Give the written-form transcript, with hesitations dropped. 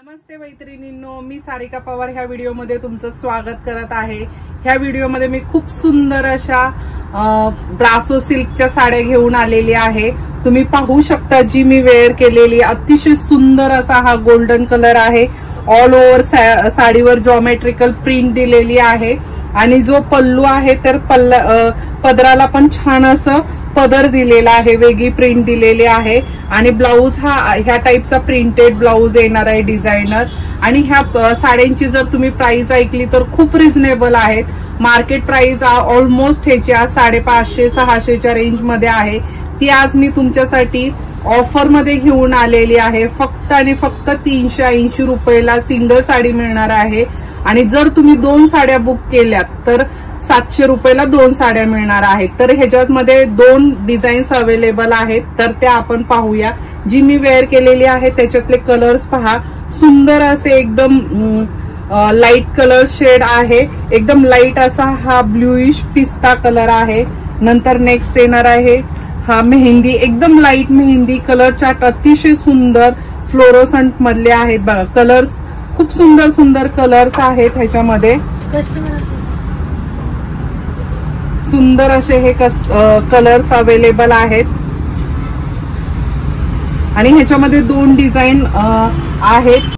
नमस्ते मैत्रिणींनो, मी सारिका पवार ह्या व्हिडिओमध्ये तुमचं स्वागत करत आहे। ह्या व्हिडिओमध्ये मी खूप सुंदर अशा ब्रासो सिल्कच्या साड्या घेऊन आलेली आहे। तुम्ही पाहू शकता जी मी वेअर केलेली अतिशय सुंदर असा हा गोल्डन कलर आहे। ऑल ओव्हर साडीवर जॉमेट्रिकल प्रिंट दिलेली आहे आणि जो पल्लू आहे तर पदराला पण छान असं पदर दिलेला आहे, वेगळी प्रिंट दिलेली आहे आणि ब्लाऊज हा ह्या टाइपचा प्रिंटेड ब्लाऊज येणार आहे डिझायनर। आणि ह्या साड्यांची जर तुम्ही प्राइस ऐकली तर खूप रिझनेबल आहेत। मार्केट प्राइस ऑलमोस्ट ह्याच्या 550-600च्या रेंज मध्ये आहे। ती आज मी तुमच्यासाठी ऑफर मध्ये घेऊन आलेली आहे। फक्त आणि फक्त 380 रुपयाला सिंगल साडी मिळणार आहे आणि जर तुम्ही 2 साड्या बुक केल्यात तर 700 रुपयाला 2 साड्या मिळणार आहेत। तर ह्याच्यामध्ये 2 डिझाईन्स अवेलेबल आहेत, तर त्या आपण पाहूया। जी मी वेअर केलेली आहे त्याच्यातले कलर्स पहा, सुंदर असे एकदम लाईट कलर शेड आहे। एकदम लाईट असा हा ब्लूइश पिस्ता कलर आहे। नंतर नेक्स्ट येणार आहे हा मेहंदी, एकदम लाईट मेहंदी कलर चार्ट, अतिशय सुंदर फ्लोरोसंट मधले आहेत बघा कलर्स। खूप सुंदर सुंदर कलर्स आहेत ह्याच्यामध्ये, सुंदर असे हे कलर्स अवेलेबल आहेत आणि ह्याच्यामध्ये 2 डिझाईन आहेत।